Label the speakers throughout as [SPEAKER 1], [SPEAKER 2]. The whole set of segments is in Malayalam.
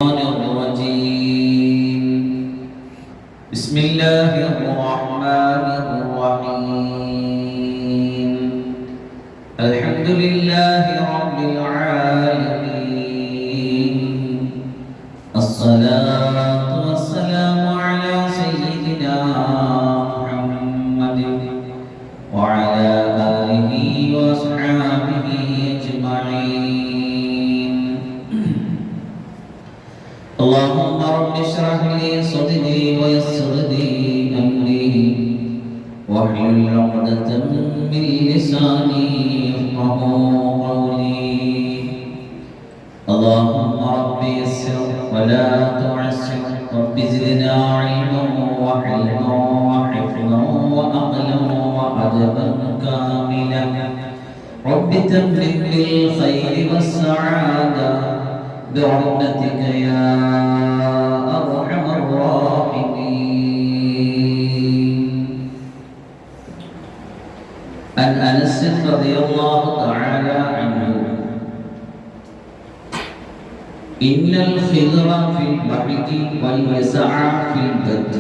[SPEAKER 1] الرجيم بسم الله الرحمن الرحيم الحمد لله رب العالمين الصلاة والسلام على سيدنا محمد وعلى آله وأصحابه أجمعين اللهم رب اشرح لي صدري ويسر لي أمري واحلل عقدة من لساني يفقهوا قولي اللهم رب يسر ولا تعسر رب زدنا علما وحلما وحفظا وعقلا وأدبا كاملا رب تمم بالخير والسعادة برحمتك يا أرحم الراحمين. عن أنس رضي الله تعالى عنه إن الخضر في البحر واليسع في البد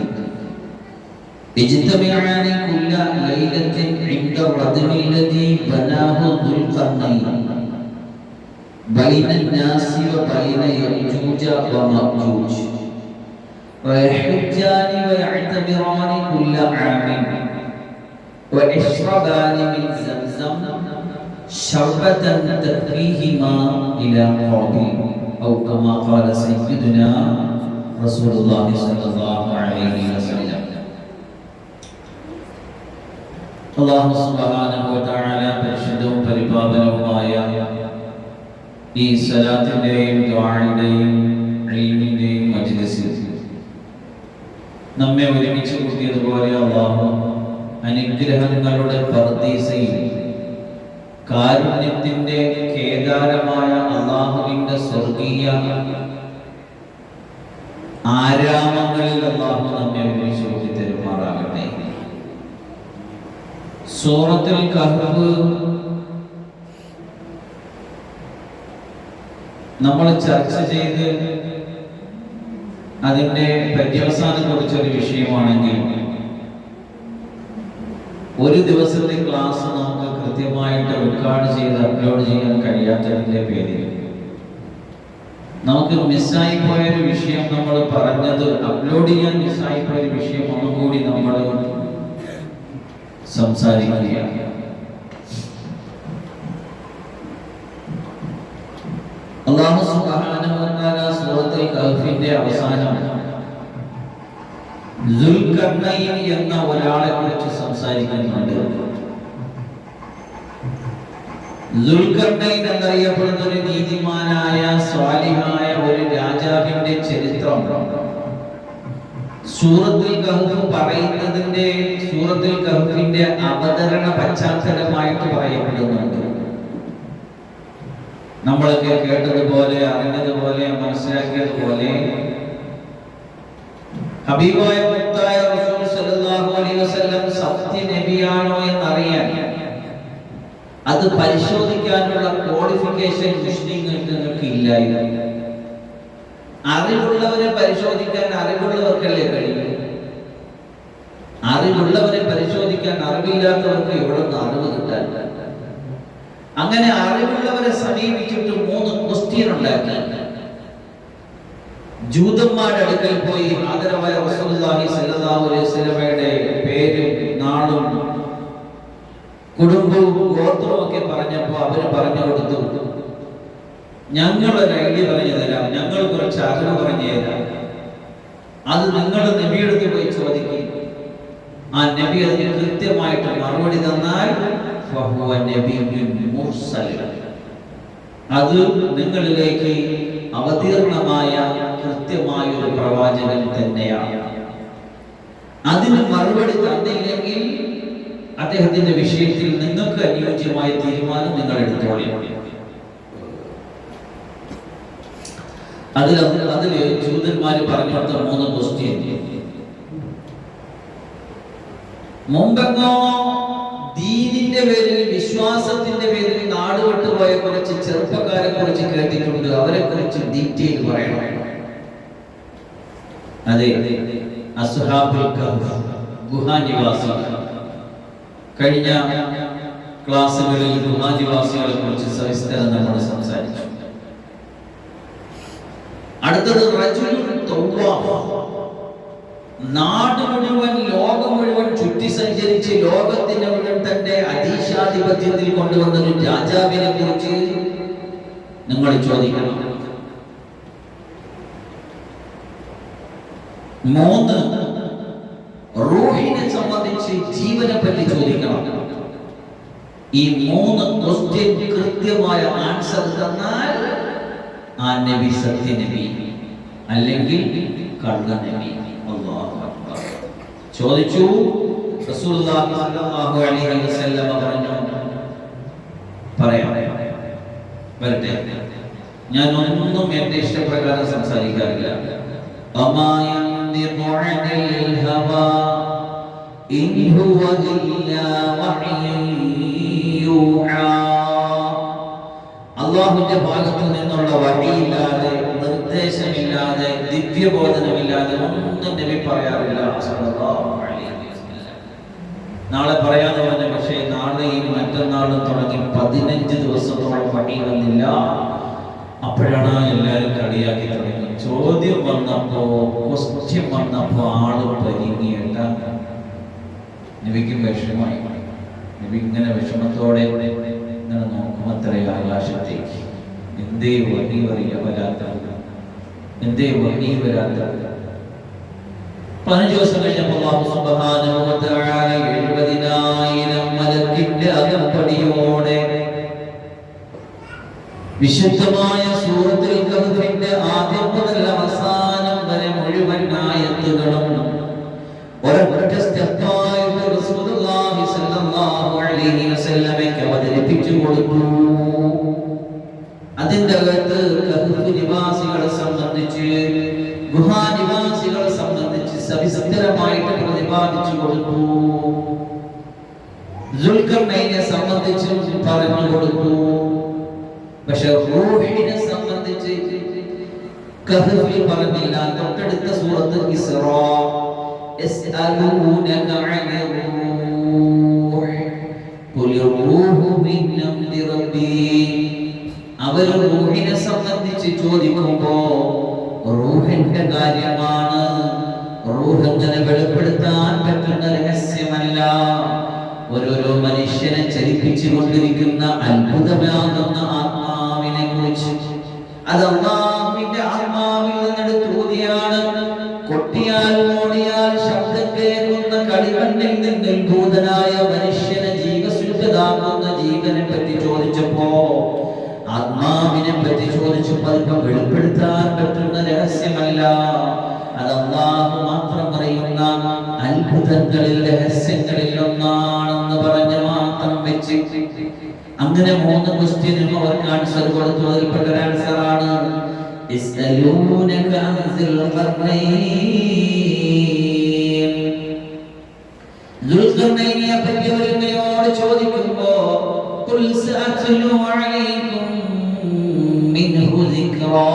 [SPEAKER 1] اجتمعان كل ليلة عند الردم الذي بناه ذو القرنين بين الناس وبين يأجوج ومأجوج ويحجان ويعتمران كل عام ويشربان من زمزم شربة تكفيهما إلى قابل أو كما قال سيدنا رسول الله صلى الله عليه وسلم. الله سبحانه وتعالى പരിശുദ്ധവും പരിപാവനവുമായ ഈ സലാത്തിന്റെയും ദുആയുടെയും ഇൽമിന്റെയും മജ്ലിസിൽ നമ്മെ ഒരുമിച്ച് കൂട്ടിയതുപോലെ അല്ലാഹു അനുഗ്രഹങ്ങളുടെ പർദീസയിൽ കാരുണ്യത്തിന്റെ കേദാരമായ അല്ലാഹുവിന്റെ സ്വർഗീയ ആരാമങ്ങളിൽ അല്ലാഹു നമ്മെ ഒരുമിച്ച് കൂട്ടി തരുമാറാകട്ടെ. സൂറത്തുൽ കഹ്ഫ് നമ്മൾ ചർച്ച ചെയ്ത് അതിന്റെ പര്യവസാനം കുറിച്ചൊരു വിഷയമാണെങ്കിൽ ഒരു ദിവസത്തെ ക്ലാസ് നമുക്ക് കൃത്യമായിട്ട് റെക്കോർഡ് ചെയ്ത് അപ്ലോഡ് ചെയ്യാൻ കഴിയാത്തതിന്റെ പേരിൽ നമുക്ക് മിസ്സായി പോയൊരു വിഷയം നമ്മൾ പറഞ്ഞത് അപ്ലോഡ് ചെയ്യാൻ മിസ്സായി പോയൊരു വിഷയം ഒന്നുകൂടി നമ്മൾ സംസാരിക്കുകയാണ്. അല്ലാഹു സുബ്ഹാനഹു വ തആല സൂറത്തുൽ കഹ്ഫിന്റെ അവസാനം ദുൽഖർനൈൻ എന്ന ഒരാളെ കുറിച്ച് സംസാരിക്കുന്നുണ്ട്. ദുൽഖർനൈൻ എന്നറിയപ്പെടുന്ന ഒരു നീതിമാനായ സ്വാലിഹായ ഒരു രാജാവിന്റെ ചരിത്രം സൂറത്തുൽ കഹ്ഫ് പറയുന്നതിന്റെ സൂറത്തുൽ കഹ്ഫിന്റെ അവതരണ പശ്ചാത്തലമായിട്ട് പറയപ്പെടുന്നുണ്ട്. നമ്മളൊക്കെ കേട്ടതുപോലെ അറിഞ്ഞതുപോലെ മനസ്സിലാക്കിയതുപോലെ ഹബീബായ മുത്തായ റസൂൽ സല്ലല്ലാഹു അലൈഹി വസല്ലം സത്യ നബിയാണോ എന്നറിയാൻ അത് പരിശോധിക്കാനുള്ള ക്വാളിഫിക്കേഷൻ മുസ്ലിങ്ങൾക്ക് ഇല്ലായിരുന്നു. അറിവുള്ളവരെ പരിശോധിക്കാൻ അറിവുള്ളവർക്കല്ലേ കഴിയും. അറിവുള്ളവരെ പരിശോധിക്കാൻ അറിവില്ലാത്തവർക്ക് എവിടെ നിന്ന് അറിവ് കിട്ടാൻ? അങ്ങനെ അറിവുള്ളവരെ സമീപിച്ചിട്ട് 3 ക്വസ്റ്റ്യൻ ഉണ്ടാക്കി. ജൂതന്മാരുടെ അടുക്കൽ പോയി ആദരവായ റസൂലുള്ളാഹി സ്വല്ലല്ലാഹു അലൈഹി വസല്ലമയുടെ പേരും നാളും കുടുംബവും ഗോത്രവും ഒക്കെ പറഞ്ഞപ്പോൾ അവര് പറഞ്ഞു കൊടുത്തു, ഞങ്ങളൊരു ഐഡിയ പറഞ്ഞു തരാം, ഞങ്ങൾ കുറച്ച് അറിവ് പറഞ്ഞു തരാം, അത് നിങ്ങൾ നബിയെടുത്ത് പോയി ചോദിക്കും. ആ നബി അതിന് കൃത്യമായിട്ട് മറുപടി തന്നാൽ അത് നിങ്ങളിലേക്ക് അവതീർണമായ കൃത്യമായ ഒരു പ്രവാചകൻ തന്നെയാണ്. അതിന് മറുപടി തന്നില്ലെങ്കിൽ അദ്ദേഹത്തിന്റെ വിഷയത്തിൽ നിങ്ങൾക്ക് അനുയോജ്യമായ തീരുമാനം നിങ്ങൾ എടുത്തോളി. അതില് ജൂതന്മാര് പറഞ്ഞു കൊടുത്ത 3 ക്വസ്റ്റ്യൻ. മുമ്പെങ്ങോ ദീനിന്റെ പേരിൽ വിശ്വാസത്തിന്റെ പേരിൽ നാടുവിട്ടുപോയ കുറച്ച് ചെറുപ്പക്കാരെ കുറിച്ച് കേട്ടിട്ടുണ്ട്. അവരെ കുറിച്ച് ഡീറ്റെയിൽ പറയണം. അതെ, അസ്ഹാബുൽ കഹ്ഫ്, ഗുഹാനിവാസികൾ. കഴിഞ്ഞ ക്ലാസ്സുകളിൽ ഗുഹാനിവാസികളെ കുറിച്ച് സവിസ്തരം നമ്മൾ സംസാരിച്ചു. അടുത്തത് റജുലുൻ തവ്വാബ്. നാട് മുഴുവൻ, ലോകം മുഴുവൻ ചുറ്റി സഞ്ചരിച്ച് ലോകത്തിന്റെ മുഴുവൻ തന്റെ അധീശാധിപത്യത്തിൽ കൊണ്ടുവന്നൊരു രാജാവിനെ കുറിച്ച് നിങ്ങൾ ചോദിക്കണം. 3 റൂഹിനെ സംബന്ധിച്ച്, ജീവനെ പറ്റി ചോദിക്കണം. ഈ 3 ക്വസ്റ്റ്യൻ കൃത്യമായ ആൻസർ തന്നാൽ ആ നബി സത്യനബി, അല്ലെങ്കിൽ കള്ള നബി. അല്ലാഹു അക്ബർ. ചോദിച്ചു. റസൂലുള്ളാഹി സ്വല്ലല്ലാഹു അലൈഹി വസല്ലം പറഞ്ഞു, പറയാം, വരട്ടെ. ഞാൻ ഒന്നും എന്റെ ഇഷ്ടപ്രകാരം സംസാരിക്കാറില്ല. അല്ലാഹുവിന്റെ ഭാഗത്തു നിന്നുള്ള വഴിയില്ലാതെ, നിർദ്ദേശമില്ലാതെ, ദിവ്യബോധനമില്ലാതെ ഒന്നും നബി പറയാറില്ല. നാളെ പറയാന്ന് പറഞ്ഞു. പക്ഷേ നാളെയും മറ്റന്നാളും തുടങ്ങി 15 ദിവസത്തോളം വഴി വന്നില്ല. അപ്പോഴാണ് എല്ലാവരും കളിയാക്കി തുടങ്ങി. ചോദ്യം വന്നപ്പോ, ക്വസ്റ്റ്യൻ വന്നപ്പോ ആള് പരിങ്ങിയല്ല. നബിക്കും വിഷമമായി. നബി ഇങ്ങനെ വിഷമത്തോടെ ഇങ്ങനെ നോക്കും അത്രേ ആകാശത്തേക്ക്. എന്തേ വഴി വരാത്തത്, എന്തേ വഴി വരാത്തത്. 15 ദിവസം കഴിഞ്ഞപ്പോൾ അല്ലാഹു സുബ്ഹാനഹു വ തആല 70,000 മലക്കിന്റെ അകമ്പടിയോടെ വിശുദ്ധമായ സൂറത്തുൽ കഹ്ഫിന്റെ ആദ്യം മുതൽ അവസാനം വരെ മുഴുവൻ ആയത്തുകളും ഒരൊറ്റ സ്റ്റെപ്പായിട്ട് റസൂലുള്ളാഹി സ്വല്ലല്ലാഹു അലൈഹി വസല്ലമയ്ക്ക് അവതരിപ്പിച്ചു കൊടുത്തു. അതിന്റെ അകത്ത് കഹ്ഫ് നിവാസികളെ സംബന്ധിച്ച്, ഗുഹാനിവാസികളെ സംബന്ധിച്ച് സവിസ്തരമായിട്ട് പ്രതിപാദിച്ചു കൊടുത്തു. ദുൽഖർനൈനെ സംബന്ധിച്ചും പറഞ്ഞു കൊടുത്തു. പക്ഷെ റൂഹിനെ സംബന്ധിച്ച് കഹ്ഫിൽ പറഞ്ഞില്ല. തൊട്ടടുത്ത സൂറത്ത് ഇസ്റാ, യസ്അലൂനക അനിർ റൂഹ് ഖുൽ റൂഹു മിൻ അംരി റബ്ബി. അവർ റൂഹിനെ സംബന്ധിച്ച് ചോദിക്കുമ്പോ റൂഹിന്റെ കാര്യമാണ്. റൂഹ് അങ്ങനെ വെളിപ്പെടുത്താൻ പറ്റുന്ന രഹസ്യമല്ല. ഓരോരോ മനുഷ്യനെ ചലിപ്പിച്ചു കൊണ്ടിരിക്കുന്ന അത്ഭുതമാകുന്ന ആത്മാവിനെ കുറിച്ച്, അത് അല്ലാഹുവിന്റെ ആത്മാവിൽ നിന്നെടുത്ത് ഊതിയാണ്. കൊട്ടിയാൽ ഓടിയാൽ ശബ്ദം കേൾക്കുന്ന കളിമണ്ണിൽ നിന്ന് ഭൂതനായ മനുഷ്യനെ ജീവസുദ്ധതാക്കുന്ന ജീവനെ പറ്റി ചോദിച്ചപ്പോ, ആത്മാവിനെ പറ്റി ചോദിച്ചപ്പോൾ അതിപ്പം വെളിപ്പെടുത്താൻ പറ്റുന്ന രഹസ്യമല്ല. അത് അല്ലാഹു മാത്രം അറിയുന്ന അത്ഭുതങ്ങളിൽ, രഹസ്യങ്ങളിൽ ഒന്നാണെന്ന് പറഞ്ഞ് മാത്രം വെച്ച് അങ്ങനെ 3 ക്വസ്റ്റ്യനും അവർക്ക് ആൻസർ കൊടുത്തു. അതിൽപ്പെട്ട ഒരു ആൻസറാണ് ദുൽഖർനൈനെ പറ്റി അവരോട് ചോദിക്കുമ്പോ ഖുൽ സഅത്ലു അലൈക്കും മിൻഹു ദിക്റാ,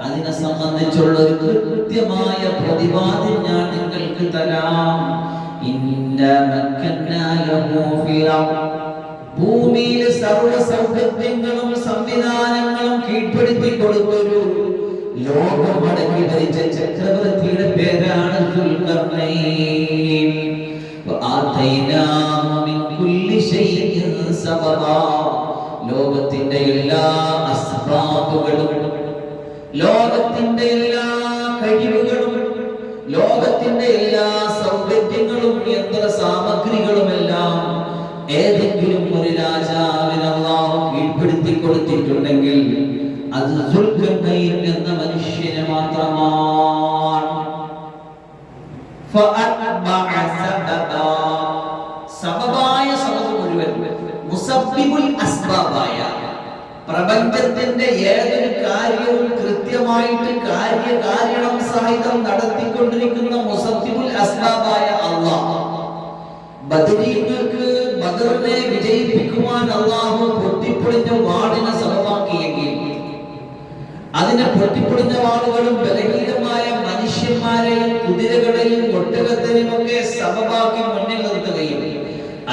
[SPEAKER 1] അതിനെ സംബന്ധിച്ചുള്ള ഒരു കൃത്യമായ പ്രതിപാദ്യം ഞാൻ നിങ്ങൾക്ക് തരാം. ഇന്നാ മക്കന്നാ ലഹു ഫിൽ അർദ്, ഭൂമിയിലെ സർവ്വ സൗകര്യങ്ങളും സംവിധാനങ്ങളും കീഴ്പ്പെടുത്തി കൊടുത്തൊരു ലോകം അടക്കി ഭരിച്ച ചക്രവർത്തിയുടെ പേരാണ് ദുൽഖർനൈൻ. വആതൈനാഹു മിൻ കുല്ലി ശൈഇൻ സബബാ, ലോകത്തിന്റെ എല്ലാ അസ്ബാബുകളും, ലോകത്തിന്റെ എല്ലാ കഴിവുകളും, ലോകത്തിന്റെ എല്ലാ സൗകര്യങ്ങളും, യന്ത്ര സാമഗ്രികളുമെല്ലാം ഏതെങ്കിലും ഒരു രാജാവിന് അല്ലാഹു കീഴ്പ്പെടുത്തി കൊടുത്തിട്ടുണ്ടെങ്കിൽ അത് ദുൽഖർനൈൻ എന്ന മനുഷ്യനെ മാത്രമാണ്. ഫഅത്ബഅ സബബാ, സബബായ സബബ് മുഴുവൻ, മുസബ്ബിബുൽ അസ്ബാബായ, പ്രപഞ്ചത്തിന്റെ ഏതൊരു കാര്യവും കൃത്യമായിട്ട് കാര്യകാരണം സഹിതം നടത്തിക്കൊണ്ടിരിക്കുന്ന മുസബ്ബിബുൽ അസ്ബാബായ അല്ലാഹ്, ബദരീങ്ങൾക്ക് ബദറിനെ വിജയിപ്പിക്കുവാൻ അല്ലാഹു പൊട്ടിപ്പൊളിഞ്ഞ വാളിനെ സബബാക്കിയെങ്കിൽ അതിനെ പൊട്ടിപ്പൊളിഞ്ഞ വാളുകളും ബലഹീനമായ മനുഷ്യന്മാർ കുതിരകളെയും ഒട്ടകത്തിനെയും ഒക്കെ സബബാക്കി മുന്നിൽ നിർത്തുകയും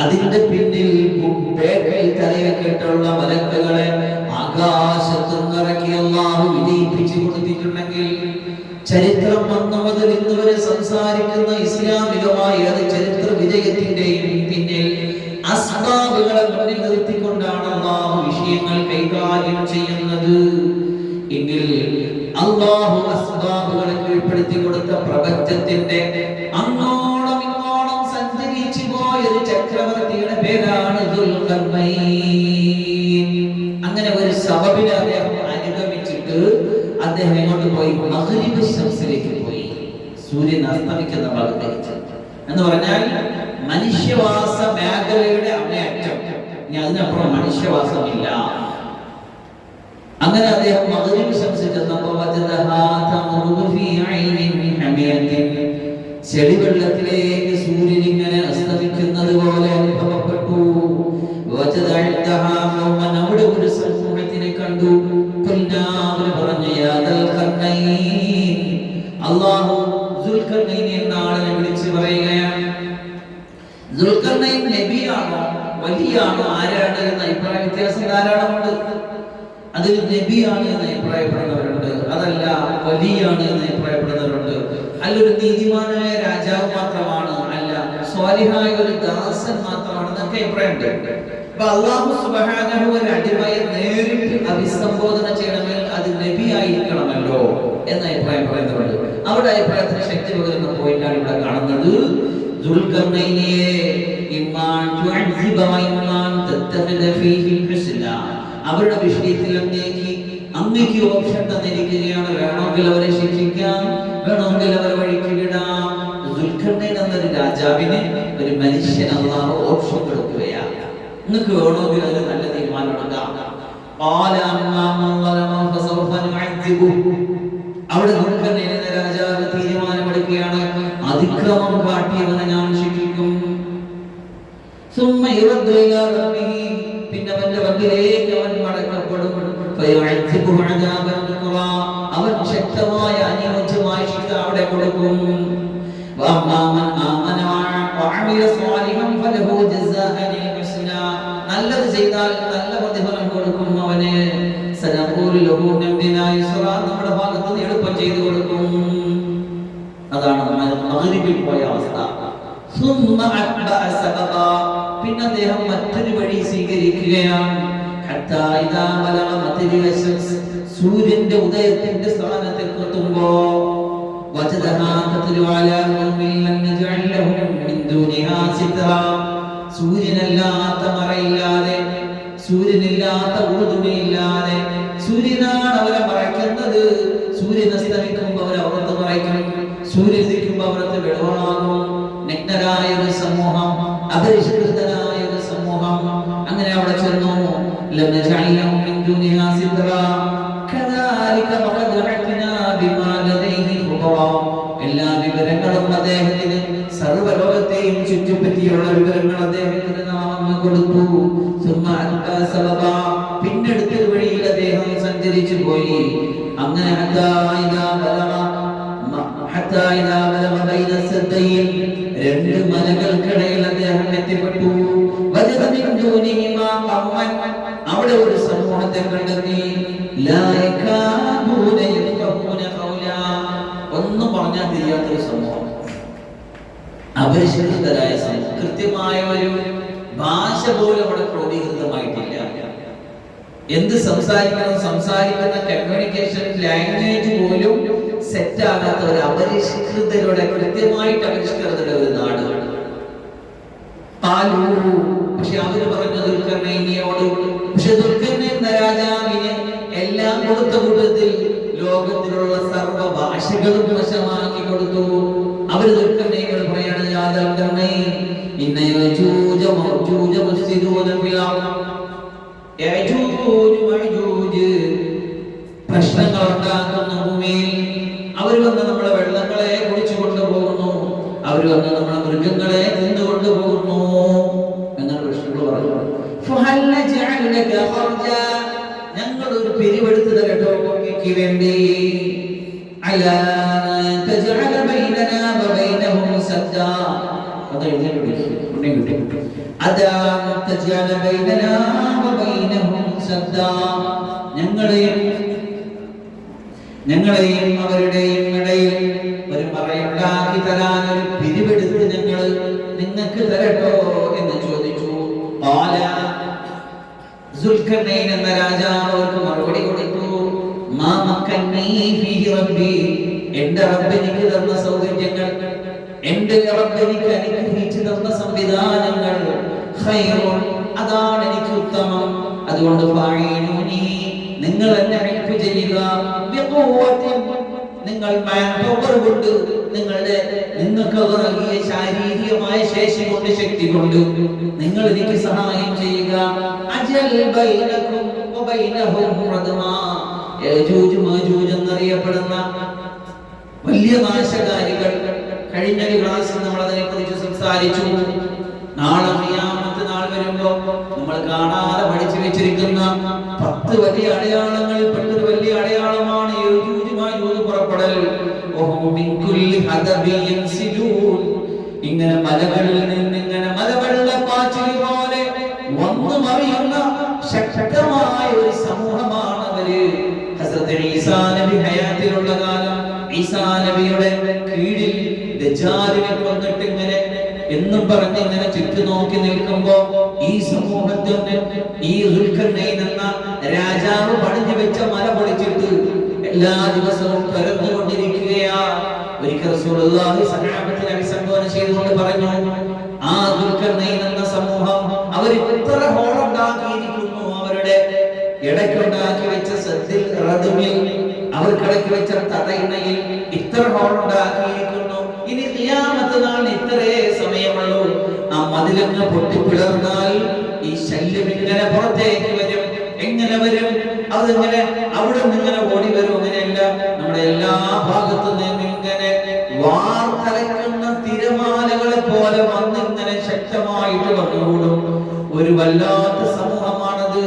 [SPEAKER 1] അതിന്റെ പിന്നിൽ ബേക്കൽ തലയൊക്കെട്ടുള്ള മലക്കുകളെ ആകാശത്ത് നിറക്കി അല്ലാഹു വിജയിപ്പിച്ചു കൊടുത്തിട്ടുണ്ടെങ്കിൽ ചരിത്രം അന്ന് മുതൽ ഇന്ന് വരെ സംസാരിക്കുന്ന ഇസ്ലാമികമായ ചരിത്ര വിജയത്തിന്റെയും പിന്നിൽ അസ്ബാബുകളെ മുന്നിൽ നിർത്തിക്കൊണ്ടാണ് അല്ലാഹു വിഷയങ്ങൾ കൈകാര്യം ചെയ്യുന്നത് എങ്കിൽ അല്ലാഹു അസ്ബാബുകളെ കീഴ്പ്പെടുത്തി കൊടുത്ത പ്രപഞ്ചത്തിന്റെ അങ്ങോളം ഇങ്ങോളം സഞ്ചരിച്ചു പോയ ഒരു ചക്രവർത്തിയുടെ പേരാണ് ദുൽഖർനൈൻ. അങ്ങനെ ഒരു സബബിനെ അദ്ദേഹം അനുഗമിച്ചിട്ട് അദ്ദേഹം എങ്ങോട്ട് പോയി? മഗ്രിബ് ശംസിലേക്ക് പോയി, സൂര്യൻ അസ്തമിക്കുന്ന ഭാഗത്തേക്ക്. എന്ന് പറഞ്ഞാൽ മനുഷ്യവാസ മേഖലയുടെ അങ്ങേയറ്റം, ഇനി അതിനപ്പുറം മനുഷ്യവാസമില്ല. അങ്ങനെ അദ്ദേഹം മഗ്രിബ് ശംസിൽ ചെന്നപ്പോൾ ചെളിവെള്ളത്തിലേക്ക് സൂര്യൻ ഇങ്ങനെ അസ്തമിക്കുന്നത് പോലെ അനുഭവപ്പെട്ടു. അവിടെ ഒരു സമൂഹത്തിനെ കണ്ടു. അല്ലാഹു ദുൽഖർനൈൻ എന്ന ആളിനെ വിളിച്ച് പറയുകയാണ്. ദുൽഖർനൈൻ നബിയാണോ വലിയാണോ ആരാണ് എന്ന അഭിപ്രായ വ്യത്യാസം ധാരാളമുണ്ട്. അതിൽ നബിയാണ് എന്ന് അഭിപ്രായപ്പെടുന്നവരുണ്ട്, അതല്ല വലിയാണ് എന്ന് അഭിപ്രായപ്പെടുന്നവരുണ്ട്. അല്ലൊരു നീതിമാനായ രാജാവ് മാത്രമാണ്, അല്ല സ്വാലിഹായ ഒരു ദാസൻ മാത്രമാണ് എന്നൊക്കെ അഭിപ്രായമുണ്ട്. അപ്പൊ അല്ലാഹു സുബ്ഹാനഹു ഒരു അടിമയെ നേരിട്ട് അഭിസംബോധന ചെയ്യണമെങ്കിൽ അത് നബി ആയിരിക്കണമല്ലോ എന്ന അഭിപ്രായം പറയുന്നുണ്ട്. അവിടെ അഭിപ്രായത്തിന് ശക്തി പകരുന്ന പോയിന്റാണ് ഇവിടെ കാണുന്നത്. ദുൽഖർനൈനിയെ ഇമ്മാൻ തുഅസിബ വ ഇമ്മാൻ തത്തഖിദ ഫീഹി ഹുസ്ന, അവരുടെ വിഷയത്തിൽ അങ്ങേക്ക് ഓപ്ഷൻ തന്നിരിക്കുകയാണ്. വേണമെങ്കിൽ അവരെ ശിക്ഷിക്കാം, വേണമെങ്കിൽ അവരെ വഴിക്ക് വിടാം. ദുൽഖർനൈൻ എന്നൊരു രാജാവിന് ഒരു മനുഷ്യൻ അല്ലാഹു ഓപ്ഷൻ കൊടുക്കുകയാണ്. നിങ്ങൾക്ക് വേണമെങ്കിൽ അതിന് നല്ല തീരുമാനം എടുക്കാം. അവിടെ ദുൽഖർനൈൻ എന്ന രാജാവ് തീരുമാനമെടുക്കുകയാണ്, അതിക്രമം കാട്ടിയവനെ ഞാൻ ശിക്ഷിക്കും. പിന്നെ അവന്റെ വകിലേക്ക് അവൻ മടക്കപ്പെടും. അവൻ ശക്തമായ അനുയോജ്യമായ ശിക്ഷ അവിടെ കൊടുക്കും. നല്ലത് ചെയ്താൽ നല്ല പ്രതിഫലം കൊടുക്കും അവന്. നമ്മുടെ ഭാഗത്ത് നിന്ന് എളുപ്പം ചെയ്തു കൊടുക്കും. അതാണ് മഗ്രിബിൽ പോയ അവസ്ഥ. പിന്നെ അദ്ദേഹം മറ്റൊരു വഴി സ്വീകരിക്കുകയാണ്. സൂര്യന്റെ ഉദയത്തിന്റെ സ്ഥാനത്തെത്തുമ്പോ സൂര്യനല്ലാത്ത മറയില്ലാതെ, സൂര്യനില്ലാത്ത ഊതുമയില്ലാതെ സൂര്യനാണ് അവരെ മറയ്ക്കുന്നത്. സൂര്യൻ അസ്തമിക്കുമ്പോൾ അവർ അവർത്ത് മറയ്ക്കും, സൂര്യൻ ഉദിക്കുമ്പോൾ അവർക്ക് വെളിവാകും. നഗ്നരായ ഒരു സമൂഹം, അപരിഷ്കൃതനായ ഒരു സമൂഹം. അങ്ങനെ അവിടെ ചെന്നു. എല്ലാ വിവരങ്ങളും അദ്ദേഹത്തിന്, സർവ്വലോകത്തെയും ചുറ്റിപ്പറ്റിയുള്ള വിവരങ്ങൾ അദ്ദേഹത്തിന് നാം കൊടുത്തു. പിന്നെടുത്തൊരു വഴിയിൽ അദ്ദേഹം സഞ്ചരിച്ചു പോയി. അങ്ങനെ രണ്ട് മലകൾക്കിടയിൽ അദ്ദേഹം എത്തിപ്പെട്ടു. അവിടെ ഒരു സമൂഹത്തെ കണ്ടെത്തി. ഒന്നും പറഞ്ഞാൽ തിരിയാത്തൊരു സമൂഹം, അപരിഷ്കൃതരായ സമൂഹം. കൃത്യമായ ഒരു ഭാഷ പോലും അവിടെ ക്രോഡീകൃതമായിട്ടില്ല. എന്ത് സംസാരിക്കണം, സംസാരിക്കുന്ന കമ്മ്യൂണിക്കേഷൻ ലാംഗ്വേജ് പോലും സെറ്റ് ആകാത്ത ഒരു അപരിഷ്കൃതരുടെ, കൃത്യമായിട്ട് അപരിഷ്കൃതരുടെ ഒരു നാട്. പക്ഷെ അവര് പറഞ്ഞു ദുൽഖർനൈനിയോട്. പക്ഷെ ദുൽഖർനൈൻ എന്ന രാജാവിന് എല്ലാം കൊടുത്ത കൂട്ടത്തിൽ ലോകത്തിലുള്ള സർവ്വ ഭാഷകളും വശമാക്കി കൊടുത്തു. അവര് ദുൽഖർനൈനോട് പറയാണ്, പ്രശ്നങ്ങൾ ഉണ്ടാക്കുന്ന ഭൂമിയിൽ അവർ വന്ന് നമ്മളെ വെള്ളങ്ങളെ കുടിച്ചു കൊണ്ടുപോകുന്നു, അവർ വന്ന് നമ്മളെ മൃഗങ്ങളെ തിന്നുകൊണ്ടു പോകുന്നു എന്നാണ് പ്രശ്നങ്ങൾ പറഞ്ഞു. ഞങ്ങൾ ഒരു പിരിവെടുത്തത് കേട്ടോ വേണ്ടി സദ്ദാ അത് എഴുതി അദാ തജഅല ബൈനനാ വബൈനഹും സദ്ദാ ഞങ്ങളെയും അവരുടെയും ഇടയിൽ ഒരു മറയുണ്ടാക്കി തരാൻ ഒരു പിരിവെടുത്ത് ഞങ്ങൾ നിങ്ങൾക്ക് തരട്ടോ എന്ന് ചോദിച്ചു. സുൽഖർനൈൻ എന്ന രാജാവ് അവർക്ക് മറുപടി കൊടുത്തു, മാ മക്കന്നീ ഫീഹി റബ്ബി, എന്റെ റബ്ബ് എനിക്ക് തന്ന സൗകര്യങ്ങൾ, എന്റെ റബ്ബ് എനിക്ക് അനുഗ്രഹിച്ചു തന്ന സംവിധാനങ്ങൾ ഖൈറുൻ, അതാണ് എനിക്ക് ഉത്തമം. അതുകൊണ്ട് ഫഅീനൂനി, നിങ്ങൾ എന്നെ ഹെൽപ്പ് ചെയ്യുക, ബിഖുവത്തിൻ, നിങ്ങൾ മാൻ പവർ കൊണ്ട്, നിങ്ങൾക്ക് നൽകിയ ശാരീരികമായ ശേഷി കൊണ്ട്, ശക്തി കൊണ്ട് നിങ്ങൾ എനിക്ക് സഹായം ചെയ്യുക. അജൽ ബൈനകും വബൈനഹും റദ്മാ, യജൂജ് മജൂജ് എന്നറിയപ്പെടുന്ന വലിയ നാശകാരികൾ. കഴിഞ്ഞ ക്ലാസ്സിൽ നമ്മൾ അതിനെക്കുറിച്ച് സംസാരിച്ചു. നാളെ ഖിയാമത്ത് നാൾ വരുമ്പോ നമ്മൾ കാണാതെ പഠിച്ചു വെച്ചിരിക്കുന്ന 10 വലിയ അടയാളങ്ങളിൽ പെട്ടൊരു വലിയ അടയാളമാണ് യജൂജ് മജൂജ് പുറപ്പെടൽ. ഇങ്ങനെ മലകളിൽ നിന്ന് ഇങ്ങനെ മലവെള്ളപ്പാച്ചിൽ പോലെ വന്നു മറിയുന്ന ശക്തമായ ഒരു സമൂഹമാണ് അവര്. ഹസ്രത്ത് ഈസാ നബി ഹയാത്തിലുള്ള കാലം ഈസാ നബിയുടെ കീഴിൽ ദജ്ജാലിനെ കൊന്നിട്ട് ഇങ്ങനെ എന്നും പറഞ്ഞ് ഇങ്ങനെ ചുറ്റു നോക്കി നിൽക്കുമ്പോ ഈ സമൂഹത്തിന് ഈ ദുൽഖർനൈൻ എന്ന രാജാവ് പണിഞ്ഞു വെച്ച മല പൊളിച്ചിട്ട് എല്ലാ ദിവസവും പരന്നുകൊണ്ടിരിക്കുകയാ. ഒരിക്കൽ റസൂലുള്ളാഹി സഹാബത്തിനെ അഭിസംബോധന ചെയ്തുകൊണ്ട് പറഞ്ഞു, ആ ദുൽഖർനൈൻ എന്ന സമൂഹം അവർ ഇത്ര ഹോളുണ്ടാക്കിയിരിക്കുന്നു, അവരുടെ ഇടയ്ക്കുണ്ടാക്കി വെച്ച സദ്ദിൽ റദ്മിൽ, അവർക്കിടയ്ക്ക് വെച്ച തടയിണയിൽ ഇത്ര ഹോളുണ്ടാക്കിയിരിക്കുന്നു. ഇനി ഖിയാമത്ത് നാൾ ഇത്രേ സമയമുള്ളൂ, ആ മതിലങ്ങ് പൊട്ടിപ്പിളർന്നാൽ ഈ ശല്യം ഇങ്ങനെ പുറത്തേക്ക് വരും. എങ്ങനെ വരും? അതെങ്ങനെ അവിടെ നിന്ന് ഇങ്ങനെ ഓടി വരും? അങ്ങനെയല്ല, നമ്മുടെ എല്ലാ ഭാഗത്തു നിന്നും ഇങ്ങനെ വാർത്തലക്കുന്ന തിരമാലകളെ പോലെ വന്ന് ഇങ്ങനെ ശക്തമായിട്ട് വന്നുകൂടും. ഒരു വല്ലാത്ത സമൂഹമാണത്.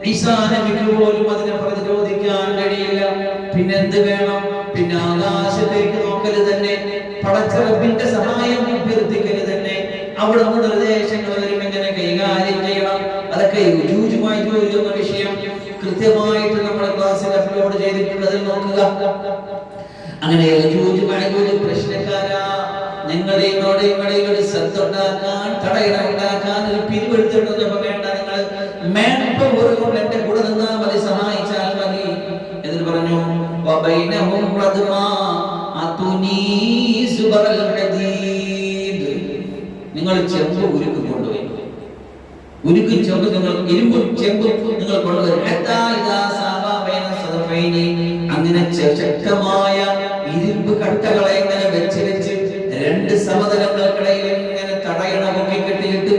[SPEAKER 1] ഈസാ നബിക്ക് പോലും അതിനെ പ്രതിരോധിക്കാൻ കഴിയില്ല. പിന്നെ എന്ത് വേണം? പിന്നെ ആകാശത്തേക്ക് നോക്കല് തന്നെ, പടച്ച റബ്ബിന്റെ സഹായം അഭ്യർത്ഥിക്കല് തന്നെ. അവിടെ നിന്ന് നിർദ്ദേശങ്ങൾ വരും, എങ്ങനെ കൈകാര്യം ചെയ്യണം. അതൊക്കെ യജൂജ് മജൂജ് എന്ന വിഷയം കൃത്യമായിട്ട് നമ്മുടെ ക്ലാസ്സിൽ അപ്ലോഡ് ചെയ്തിട്ടുള്ളത് നോക്കുക. അങ്ങനെ യജൂജ് മജൂജ് പ്രശ്നക്കാരാ, ഞങ്ങളുടെയും ഇടയിൽ ഒരു സദ്ദുണ്ടാക്കാൻ, തടയിട ഉണ്ടാക്കാൻ ഒരു പിരിവെടുത്തിട്ടൊന്നും വേണ്ട, നിങ്ങൾ മാൻപവർ കൊണ്ട് എന്റെ കൂടെ നിന്നാ മതി, സഹായിച്ചാൽ മതി. എന്നിട്ട് പറഞ്ഞു, വബൈനഹും റദ്മാ അതുനീസ് ബറൽ ഹദീദ്, നിങ്ങൾ ചെമ്പ് ഉരുക്ക് കൊണ്ടുപോയി, ഉരുക്ക് ചെമ്പ് നിങ്ങൾ ഇരുമ്പ് ചെമ്പ് നിങ്ങൾ കൊണ്ടുവരും. അങ്ങനെ ശക്തമായ ഇരുമ്പ് കട്ടകളെ ഇങ്ങനെ വെച്ച് വെച്ച് 2 സമതലങ്ങൾക്കിടയിൽ ഇങ്ങനെ തടയണ പൊക്കി കെട്ടിയിട്ട്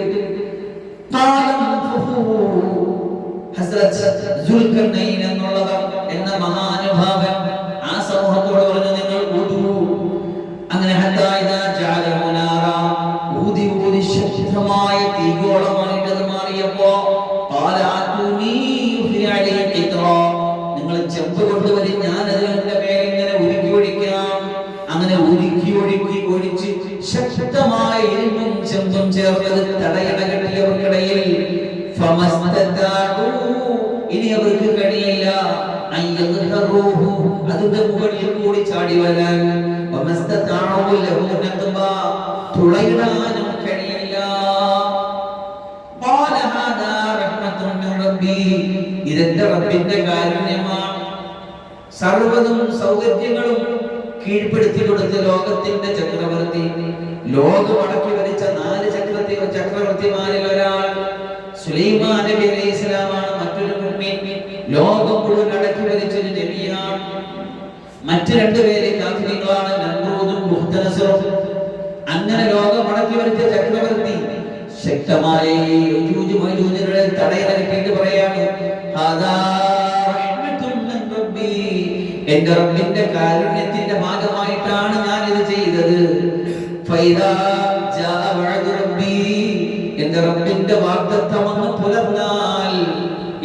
[SPEAKER 1] ദുൽഖർനൈൻ എന്നുള്ളവർ എന്ന മഹാനുഭാവൻ ആ സമൂഹത്തോട് പറഞ്ഞു, നിങ്ങൾ ഊതു. അങ്ങനെ ഊതി ശക്തമായ തീഗോളമായിട്ട് അത് മാറിയപ്പോ നിങ്ങൾ ചെമ്പ് കൊണ്ടുവരി, ഞാൻ അതിന്റെ മേലെ ഇങ്ങനെ ഉരുക്കി ഒഴിക്കാം. അങ്ങനെ ഉരുക്കി ഒഴിച്ച് ശക്തമായ ഇരുമ്പും ചെമ്പും ചേർന്നത് തടയണ കെട്ടിയവർക്കിടയിൽ ഇനി അവർക്ക് കഴിയില്ല അതിന്റെ മുകളിൽ കൂടി ചാടി വരാൻ, തുളയിടാനും കഴിയില്ല. ഇതെന്റെ റബ്ബിന്റെ കാരുണ്യമാണ്. സർവ്വതും സൗകര്യങ്ങളും കീഴ്പ്പെടുത്തി കൊടുത്ത ലോകത്തിന്റെ ചക്രവർത്തി, ലോകം അടക്കി ഭരിച്ച 4 ചക്രവർത്തിമാരിൽ ഒരാൾ സുലൈമാൻ നബി അലൈഹിസ്സലാമാണ്. മറ്റൊരു മുഅ്മിൻ, ലോകം മുഴുവൻ അടക്കി ഭരിച്ചൊരു നബിയാണ്. മറ്റു 2 പേര് കാഫിറുകളാണ്, നമ്രൂദും മുഹ്തനസറും. അങ്ങനെ ലോകം അടക്കി ഭരിച്ച ചക്രവർത്തി ശക്തമായ യജൂജ് മജൂജിനെ തടയണ കെട്ടിയിട്ട് പറയാണ്, എന്റെ റബ്ബിന്റെ കാരുണ്യത്തിന്റെ ഭാഗമായിട്ടാണ് ഞാൻ ഇത് ചെയ്തത്. എന്റെ റബ്ബിന്റെ വാഗ്ദത്തം വന്ന് പുലർന്നാൽ,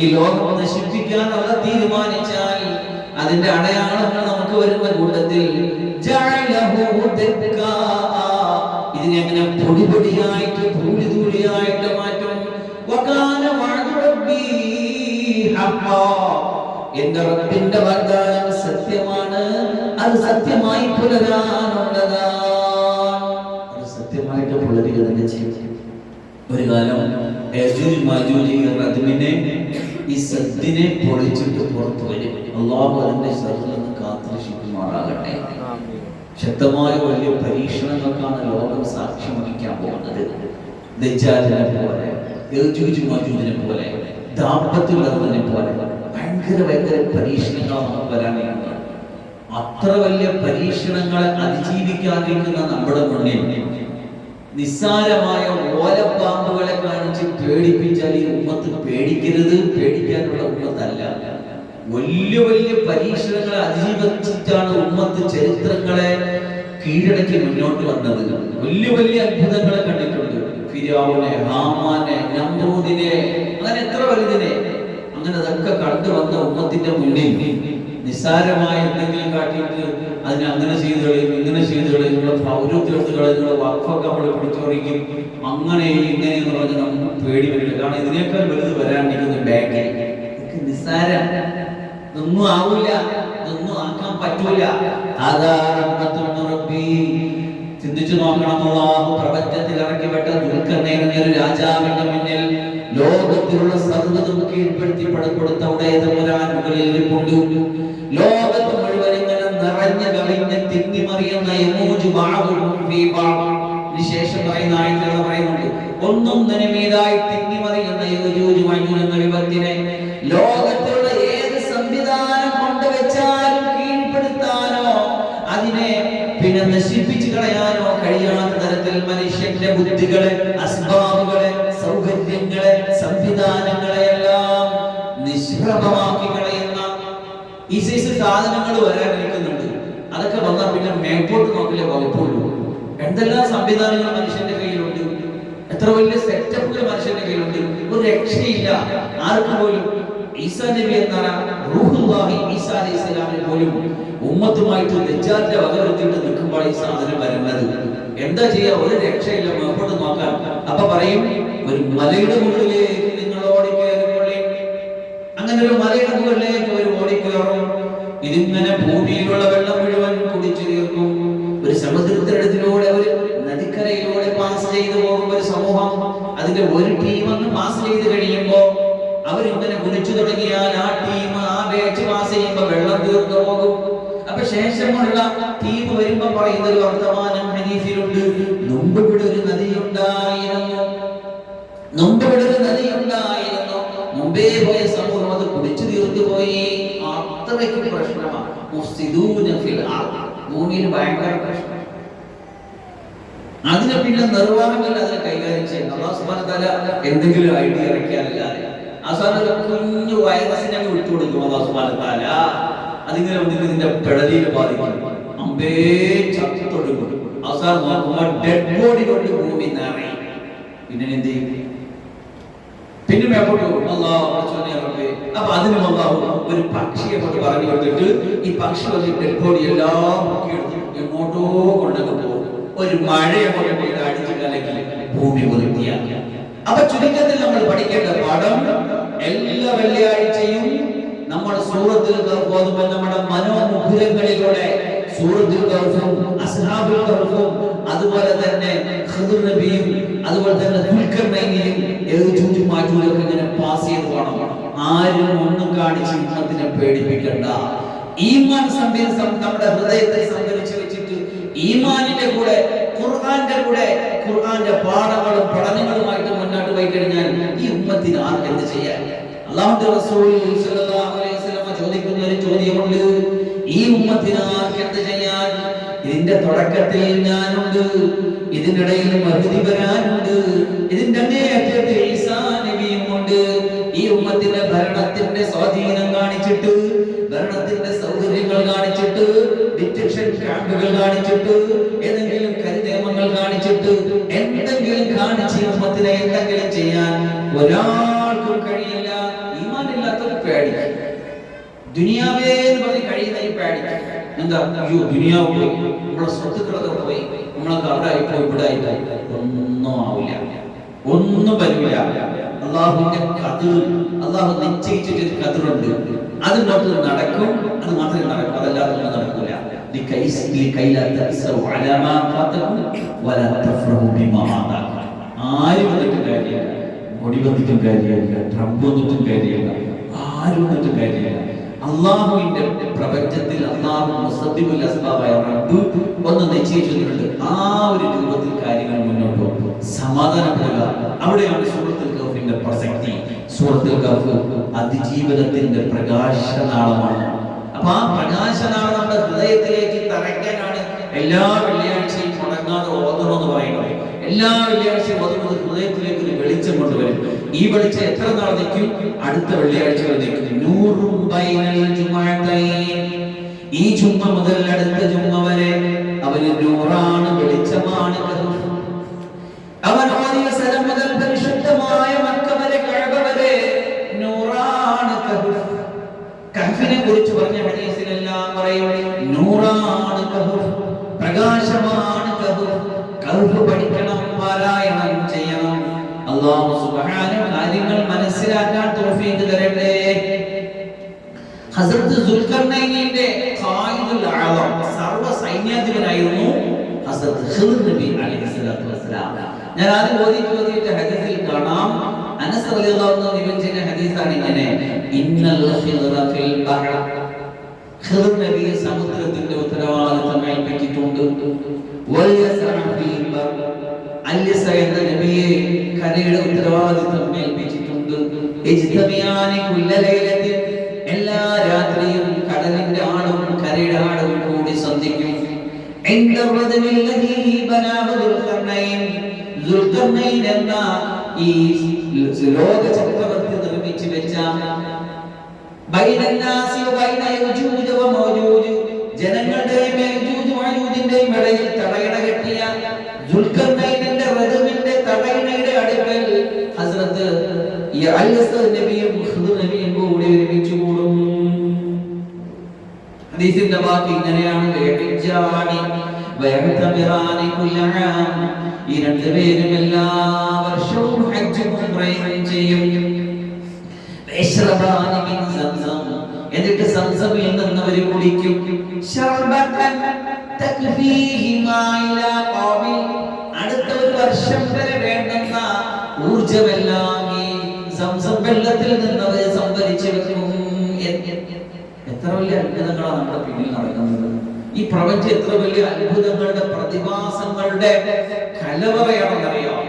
[SPEAKER 1] ഈ ലോകം നശിപ്പിക്കാൻ അവർ തീരുമാനിച്ചാൽ, അതിന്റെ അടയാളങ്ങൾ നമുക്ക് വരുന്ന കൂട്ടത്തിൽ അതിനെ പൊടിപൊടിയായിട്ട് ധൂളിധൂളിയായിട്ട് മാറ്റും. വകാന വഅദു റബ്ബി ഹഖ്ഖാ, എന്റെ റബ്ബിന്റെ വാഗ്ദാനം സത്യമാണ്, അത് സത്യമായി പുലരാനുള്ളതാണ്. അത് സത്യമായിട്ട് പുലരുക തന്നെ ചെയ്യും. ഒരു കാലം യജൂജ് മാജൂജ് റദ്മിനെ ഈ സദ്ദിനെ പൊളിച്ചിട്ട് പുറത്തു വരും. അല്ലാഹു അതിന്റെ ശർറിൽ നിന്ന് കാത്തുരക്ഷിക്കുമാറാകട്ടെ. ശക്തമായ വലിയ പരീക്ഷണങ്ങൾക്കാണ് ലോകം സാക്ഷ്യം വഹിക്കാൻ പോകുന്നത്. ദജ്ജാലിനെ പോലെ, യജൂജ് മാജൂജിനെ പോലെ, ദാമ്പത്യത്തിനെ പോലെ ഭയങ്കര പരീക്ഷണങ്ങളാണ് നമുക്ക് വരാനുള്ളത്. അത്ര വലിയ പരീക്ഷണങ്ങളെ അതിജീവിക്കാതിരിക്കുന്ന നമ്മുടെ മുന്നിൽ നിസ്സാരമായ ഓലപ്പാമ്പുകളെ കാണിച്ച് പേടിപ്പിച്ചാൽ ഈ ഉമ്മത്ത് പേടിക്കരുത്, പേടിക്കാനുള്ള ഉമ്മത്തല്ല. വലിയ വലിയ പരീക്ഷണങ്ങളെ അതിജീവിച്ചിട്ടാണ് ഉമ്മത്ത് ചരിത്രങ്ങളെ കീഴടക്കി മുന്നോട്ട് വന്നത്. വലിയ വലിയ അത്ഭുതങ്ങളെ കണ്ടിട്ടുണ്ട്. ഫിർഔനെ, ഹാമാനെ, നമ്രൂദിനെ, അങ്ങനെ എത്ര വലുതിനെ, അങ്ങനെ അതൊക്കെ കണ്ടു വന്ന ഉമ്മത്തിന്റെ മുന്നിൽ നിസ്സാരമായ എന്തെങ്കിലും കാട്ടിയിട്ട് അതിനെ അങ്ങനെ ചെയ്തു കളയും, ഇങ്ങനെ ചെയ്തു കളയും, നിങ്ങളുടെ പൗരത്വത്തുകളെ, നിങ്ങളുടെ വഖഫൊക്കെ നമ്മൾ പിടിച്ചുറയ്ക്കും, അങ്ങനെ ഇങ്ങനെ എന്ന് പറഞ്ഞാൽ നമുക്ക് പേടി വരില്ല. കാരണം ഇതിനേക്കാൾ വലുത് വരാണ്ടിരിക്കുന്ന ബാങ്കിൽ നിസ്സാര ഇതൊന്നും ആവില്ല, ഇതൊന്നും ആക്കാൻ പറ്റൂല. ചിന്തിച്ചു നോക്കണം. അല്ലാഹു പ്രപഞ്ചത്തിൽ ഇറക്കിവിട്ട ദുൽഖർനൈൻ എന്നൊരു രാജാവിന്റെ മുന്നിൽ ലോകത്തിലുള്ള സർവ്വതും കീഴ്പ്പെടുത്തി പടക്കൊടുത്ത ഉടയതമ്പുരാനുകളിൽ ഇരിപ്പുണ്ട്. ലോകത്ത് മുഴുവൻ ഇങ്ങനെ നിറഞ്ഞു കവിഞ്ഞ് തിങ്ങിമറിയുന്ന യമൂജ് ബഅദുഹും ഫീ ബഅദ്. വിശേഷം പറയുന്ന ആയത്തുകൾ പറയുന്നുണ്ട്, ഒന്നൊന്നിനു മീതായി തിങ്ങിമറിയുന്ന യജൂജ് മഅജൂജ് എന്ന വിപത്തിനെ ലോകത്തിലുള്ള ഏത് സംവിധാനം കൊണ്ടുവച്ചാലും കീഴ്പ്പെടുത്താനോ അതിനെ പിന്നെ നശിപ്പിച്ചു കളയാനോ കഴിയാത്ത തരത്തിൽ മനുഷ്യന്റെ ബുദ്ധികളെ, അസ്ബാബുകളെ, സൗകര്യങ്ങളെ, സംവിധാനങ്ങളെ എല്ലാം നിഷ്പ്രഭമാക്കി കളയുന്ന ഈ സൈസ് സാധനങ്ങൾ വരാനിരിക്കുന്നുണ്ട്. അതൊക്കെ വന്നാൽ പിന്നെ മേപ്പോട്ട് നോക്കില്ലേ വകുപ്പുള്ളൂ. എന്തെല്ലാം സംവിധാനങ്ങൾ മനുഷ്യന്റെ കയ്യിലുണ്ട്, എത്ര വലിയ സെറ്റപ്പുകൾ മനുഷ്യന്റെ കയ്യിലുണ്ട്. ഒരു രക്ഷയില്ല ആർക്കും പോലും. ഈസാ നബി എന്ന റൂഹുല്ലാഹി ഈസാ അലൈഹിസ്സലാമിന് പോലും ഉമ്മത്തുമായിട്ട് ദജ്ജാലിന്റെ വകവരുത്തിയിട്ട് നിൽക്കുമ്പോൾ ഈ സാധനം വരുന്നത് എന്താ ചെയ്യാ? ഒരു രക്ഷയില്ല മേപ്പോട്ട് നോക്കാൻ. അപ്പൊ പറയും, ഒരു മലയുടെ മുകളിലേക്ക് നിങ്ങൾ ഓടിക്കയറിക്കൊള്ളേ. അങ്ങനെ ഒരു മലയുടെ മുകളിലേക്ക് അവർ ഓടിക്കയറും. ഇതിങ്ങനെ ഭൂമിയിലുള്ള വെള്ളം മുഴുവൻ കുടിച്ചു തീർക്കും. ഒരു സമുദ്രത്തിനടുത്തിലൂടെ, ഒരു നദിക്കരയിലൂടെ പാസ് ചെയ്തു പോകും ഒരു സമൂഹം. അതിന്റെ ഒരു ടീം അങ്ങ് പാസ് ചെയ്ത് കഴിയുമ്പോ അവരിങ്ങനെ കുടിച്ചു തുടങ്ങിയാൽ ആ ടീം, ആ ബാച്ച് പാസ് ചെയ്യുമ്പോ വെള്ളം തീർന്നു പോകും. അപ്പൊ ശേഷമുള്ള ടീം വരുമ്പോ പറയുന്ന ഒരു വർത്തമാനം ഹദീസിലുണ്ട്, മുമ്പ് ഇവിടെ ഒരു നദിയുണ്ടായിരുന്നു, മുമ്പേ പോയ സമൂഹം അത് കുടിച്ചു തീർത്തു പോയി. അത്രയ്ക്ക് പ്രശ്നമാണ്. ഭൂമിയിൽ ഭയങ്കര പ്രശ്നം. അതിനെ പിന്നെ നിർവാഹങ്ങൾ അതിനെ കൈകാര്യം ചെയ്യുന്നത് അല്ലാഹു സുബ്ഹാനഹു വ തആല എന്തെങ്കിലും ഐഡിയ ഇറക്കിയാലല്ലാതെ അവസാനം കുഞ്ഞു വൈറസിനെ വിട്ടുകൊടുക്കും അല്ലാഹു സുബ്ഹാനഹു വ തആല. അതിങ്ങനെ വന്നിട്ട് ഇതിന്റെ പെടലിയിൽ ബാധിക്കും. അമ്പേ ചത്തൊടുക്കും. അവസാനം നോക്കുമ്പോൾ ഡെഡ് ബോഡി കൊണ്ട് ഭൂമി നിറയും. പിന്നെ എന്ത് ചെയ്യും? പിന്നെ മേപ്പോട്ട് അല്ലാഹു റബ്ബേ. അപ്പൊ അതിനും അല്ലാഹു ഒരു പക്ഷിയെ കൊണ്ട് പറഞ്ഞു കൊടുത്തിട്ട് ഈ പക്ഷി വന്ന് ഡെഡ് ബോഡി എല്ലാം പൊക്കിയെടുത്ത് എങ്ങോട്ടോ കൊണ്ടൊക്കെ പോകും. ഒരു മഴയെ കൊണ്ട് അടിച്ചു കലക്കി ഭൂമി വൃത്തിയാക്കി. അപ്പൊ ചുരുക്കത്തിൽ നമ്മൾ പഠിക്കേണ്ട പാഠം, എല്ലാ വെള്ളിയാഴ്ചയും നമ്മൾ സൂറത്തുൽ കഹ്ഫ് ഓതുമ്പോൾ നമ്മുടെ മനോമുഖരങ്ങളിലൂടെ സൂറത്തുൽ കഹ്ഫും അസ്ഹാബുൽ കഹ്ഫും അതുപോലെ തന്നെ ഖിദ്ർ നബിയും അതുപോലെ തന്നെ ദുൽഖർനൈനിയും യജൂജ് മാജൂജ് ഒക്കെ ഇങ്ങനെ പാസ് ചെയ്ത് പോകണം. ആരും ഒന്നും കാണിച്ച് ഉമ്മത്തിനെ പേടിപ്പിക്കണ്ട. ഈമാൻ നമ്മുടെ ഹൃദയത്തിൽ സംഭരിച്ചു വെച്ചിട്ട് ഈമാനിന്റെ കൂടെ ഖുർആന്റെ പാഠങ്ങളും പഠനങ്ങളുമായിട്ട് മുന്നോട്ട് പോയി കഴിഞ്ഞാൽ ഈ ഉമ്മത്തിന് ആർക്കെന്ത് ചെയ്യാൻ? അല്ലാഹുവിന്റെ റസൂൽ സ്വല്ലല്ലാഹു അലൈഹി വസല്ലം ചോദിക്കുന്ന ഒരു ചോദ്യമുണ്ട്, ഈ ഉമ്മത്തിന് ആർക്കെന്ത് ചെയ്യാൻ? ഇതിന്റെ തുടക്കത്തിൽ ഞാനുണ്ട്, ഇതിന്റെ ഇടയിൽ മഹ്ദി വരാനുണ്ട്, ഇതിന്റെ അങ്ങേയറ്റത്ത് ഈസാ നബിയും ഉണ്ട്. ഈ ഉമ്മത്തിന്റെ ഭരണത്തിന്റെ സ്വാധീനം കാണിച്ചിട്ട്, ഭരണത്തിന്റെ സൗകര്യങ്ങൾ കാണിച്ചിട്ട്, ഡിറ്റക്ഷൻ ക്യാമ്പുകൾ കാണിച്ചിട്ട്, ഏതെങ്കിലും കരിനിയമങ്ങൾ കാണിച്ചിട്ട്, എന്തെങ്കിലും കാണിച്ച് ഉമ്മത്തിനെ എന്തെങ്കിലും ചെയ്യാൻ ഒരാൾക്കും കഴിയില്ല. ഈമാനില്ലാത്തവർ പേടിക്കും. ദുനിയാവേ എന്ന് പറഞ്ഞ് കഴിയുന്നവർ പേടിക്കും. എന്താ, അയ്യോ ദുനിയാവ് പോയി, നമ്മളെ സ്വത്തുക്കളൊക്കെ പോയി, നമ്മളൊക്കെ അവിടെ ആയിപ്പോയി ഇവിടെ ആയിപ്പോയി. ഒന്നും ആവില്ല, ഒന്നും വരില്ല. അള്ളാഹുവിന്റെ കതിർ, അള്ളാഹു നിശ്ചയിച്ചിട്ടൊരു കതിറുണ്ട്, അത് ഇങ്ങോട്ട് നടക്കും, അത് മാത്രമേ നടക്കൂ, അതല്ലാതെ ഒന്നും നടക്കൂല. ആരും വന്നിട്ടും കാര്യമില്ല, മുടി വന്നിട്ടും കാര്യമില്ല, ട്രംപ് വന്നിട്ടും കാര്യമില്ല, ആരും വന്നിട്ടും കാര്യമില്ല. അള്ളാഹുവിന്റെ പ്രപഞ്ചത്തിൽ അള്ളാഹു മുസദ്ദിഖുൽ അസ്ബാബായ റബ്ബ് ഒന്ന് നിശ്ചയിച്ചിട്ടുണ്ട്. ആ ഒരു രൂപത്തിൽ കാര്യങ്ങൾ മുന്നോട്ട് പോകും, സമാധാനപ്പെടുക. അവിടെയാണ് സൂറത്തുൽ കഹ്ഫിന്റെ പ്രസക്തി. സൂറത്തുൽ കഹ്ഫ് അതിജീവനത്തിന്റെ പ്രകാശനാളമാണ്. അപ്പൊ ആ പ്രകാശനാളം നമ്മുടെ ഹൃദയത്തിലേക്ക് തറയ്ക്കാനാണ് എല്ലാ വെള്ളിയാഴ്ചയും മുടങ്ങാതെ ഓതണമെന്ന് പറയുന്നത്. എല്ലാ വെള്ളിയാഴ്ചയും ഓതുന്നത് ഹൃദയത്തിലേക്ക് ഒരു വെളിച്ചം കൊണ്ടുവരും. ഈ വെളിച്ചം എത്ര നാൾ നിൽക്കും? അടുത്ത വെള്ളിയാഴ്ച നിൽക്കും. ഈ ജുമ്മ മുതൽ അടുത്ത ജുമ്മ വരെ അവന് നൂറാണ്, വെളിച്ചമാണ്. അവൻ ഓതിയ സ്ഥലം മുതൽ പരിശുദ്ധമായ മക്ക വരെ, കഅബ വരെ നൂറാണ്. കഹ്ഫിനെ കുറിച്ച് പറഞ്ഞ ഹദീസിലെല്ലാം പറയും നൂറാണ് കഹ്ഫ്, പ്രകാശമാണ് കഹ്ഫ്. കഹ്ഫ് പഠിക്കണം, പാരായണം ചെയ്യണം. അല്ലാഹു സുബ്ഹാനഹു കാര്യങ്ങൾ മനസ്സിലാക്കാൻ തൗഫീഖ് തരട്ടെ. ഹസ്രത്ത് ദുൽഖർനൈനിന്റെ ഖായിദുൽ അഅളം, സർവ്വ സൈന്യാധിപനായിരുന്നു ഹസ്രത്ത് ഖിദ്ർ നബി അലൈഹിസ്സലാത്തു വസ്സലാം. ഞാൻ ആദ്യം ഓതിയിട്ട് ഹദീസിൽ കാണാം, അനസ് റളിയല്ലാഹു അൻഹു നിവേദിച്ച ഹദീസാണ് ഇങ്ങനെ: ഇന്നൽ ഖിദ്റ ഫിൽ ബഹർ, ഖിദ്ർ നബി സമുദ്രത്തിന്റെ ഉത്തരവാദിത്തം ഏൽപ്പിച്ചിട്ടുണ്ട്. വൽ യസ്റ ഫിൽ ബർ, അൽയസ എന്ന നബിയെ കരയുടെ ഉത്തരവാദിത്തം ഏൽപ്പിച്ചിട്ടുണ്ട്. ഇജ്തമിയാനി കുല്ല ലൈലത്തിൻ, എല്ലാ രാത്രിയും കടലിന്റെ ആളും കരയുടെ ആളും കൂടി സന്ധിക്കും. ഇൻദ റദമില്ലദീ ബനാഹു ദുൽഖർനൈൻ, ദുൽഖർനൈൻ എന്ന ഈ ലോക ചക്രവർത്തി നിർമ്മിച്ചു വെച്ച ബൈനന്നാസി വബൈന യജൂജ വമൗജൂജ്, ജനങ്ങളുടെയും യജൂജ് മഅജൂജിന്റെയും ഇടയിൽ തടയണ കെട്ടിയ ദുൽഖർനൈനിന്റെ റദമിന്റെ തടയണയുടെ അടുക്കൽ ഹസ്രത്ത് അൽയസ നബിയും ഖിദ്ർ നബിയും കൂടി ഒരുമിച്ച് കൂടും. ഹദീസിന്റെ ബാക്കി ഇങ്ങനെയാണ്: ഈ രണ്ടുപേരും എല്ലാ വർഷവും ഹജ്ജും ഉംറയും ചെയ്യും. എന്നിട്ട് സംസമിൽ നിന്ന് അവർ കുടിക്കും. അടുത്ത ഒരു വർഷം വരെ വേണ്ടുന്ന ഊർജമെല്ലാം ഈ സംസം വെള്ളത്തിൽ നിന്ന് അവർ സംഭരിച്ചു വെക്കും. എത്ര വലിയ അത്ഭുതങ്ങളാണ് നമ്മുടെ പിന്നിൽ നടക്കുന്നത്! ഈ പ്രപഞ്ചം എത്ര വലിയ അത്ഭുതങ്ങളുടെ പ്രതിഭാസങ്ങളുടെ കലവറയാണെന്നറിയാം.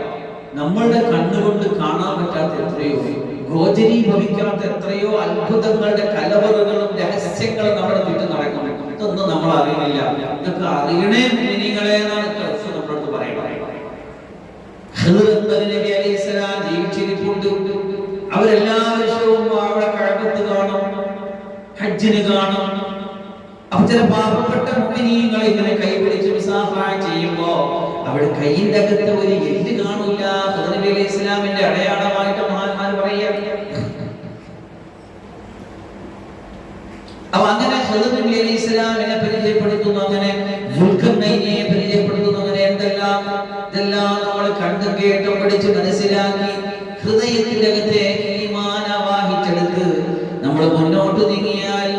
[SPEAKER 1] നമ്മളുടെ കണ്ണുകൊണ്ട് കാണാൻ പറ്റാത്ത എത്രയോ, ഗോചരീഭവിക്കാത്ത എത്രയോ അത്ഭുതങ്ങളുടെ കലവറകളും രഹസ്യങ്ങളും നമ്മുടെ ചുറ്റും നടക്കുന്നു. ഇതൊന്നും നമ്മൾ അറിയുന്നില്ല. ഇതൊക്കെ അറിയണേ മുഅ്മിനീങ്ങളെ എന്നാണ് കർഫ് നമ്മളോട് പറയുന്നത്. ഖിദ്ർ നബി അലൈഹിസ്സലാം ജീവിച്ചിരിപ്പുണ്ട്. അവരെല്ലാ വർഷവും അവിടെ കഅബത്ത് കാണും, ഹജ്ജിന് കാണും. അപ്പൊ ചില പാവപ്പെട്ട മുഅ്മിനീങ്ങൾ ഇങ്ങനെ കൈപിടിച്ച് മുസാഫ ചെയ്യുമ്പോ അവിടെ കൈയിന്റെ അകത്ത് ഒരു എല്ല് കാണൂല. ഖിദ്ർ നബി അലൈഹിസ്സലാമിന്റെ അടയാളമായിട്ട് മഹാന്മാർ പറയുക. അപ്പൊ അങ്ങനെ ഖിദ്ർ നബി അലൈഹിസ്സലാമിനെ പരിചയപ്പെടുത്തുന്നു, അങ്ങനെ ദുൽഖർനൈനെ പരിചയപ്പെടുത്തുന്നു. അങ്ങനെ ഇതെല്ലാം നമ്മൾ കണ്ടും കേട്ടും പഠിച്ച് മനസ്സിലാക്കി ഹൃദയത്തിന്റെ അകത്തേക്ക് ഈമാൻ ആവാഹിച്ചെടുത്ത് നമ്മൾ മുന്നോട്ട് നീങ്ങിയാൽ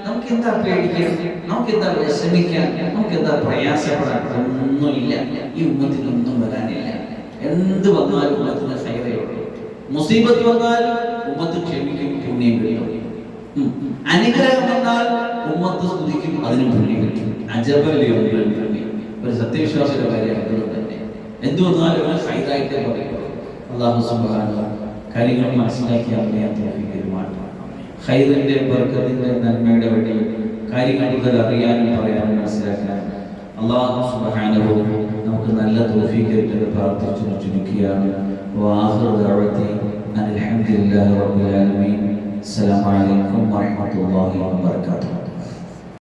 [SPEAKER 1] നമുക്ക് എന്താ പേടിക്കാൻ, നമുക്ക് എന്താ വിഷമിക്കാൻ, നമുക്ക് എന്താ പ്രയാസപ്പെടാൻ? ഒന്നുമില്ല. ഈ ഉമ്മത്തിനൊന്നും വരാനില്ല. എന്ത് വന്നാലും ഉമ്മത്തിന് ഖൈറേ ഉള്ളൂ. മുസീബത്ത് വന്നാൽ ഉമ്മത്ത് ക്ഷമിക്കും, പുണ്യം കിട്ടും. അനുഗ്രഹം വന്നാൽ ഉമ്മത്ത് സ്തുതിക്കും, അതിനും പുണ്യം കിട്ടും. അജബല്ലേ ഒരു സത്യവിശ്വാസിയുടെ കാര്യം തന്നെ. എന്ത് വന്നാലും ഖൈറായിട്ടേ പറയുള്ളൂ. അല്ലാഹു സുബ്ഹാനഹു കാര്യങ്ങൾ മനസ്സിലാക്കി അറിയാൻ തൗഫീഖ്. ഖൈറിന്റെ ബർക്കത്തിന്റെ നന്മയുടെ വഴി കാര്യങ്ങൾ കൂടുതൽ അറിയാനും പറയാനും മനസ്സിലാക്കാനും അല്ലാഹു സുബ്ഹാനഹു നമുക്ക് നല്ല തൗഫീഖ് കിട്ടട്ടെ പ്രാർത്ഥിച്ചു ചുരുക്കുകയാണ്. വആഖിറു ദഅവതി അൽഹംദുലില്ലാഹി റബ്ബിൽ ആലമീൻ. അസ്സലാമു അലൈക്കും വറഹ്മത്തുള്ളാഹി വബറകാതുഹു.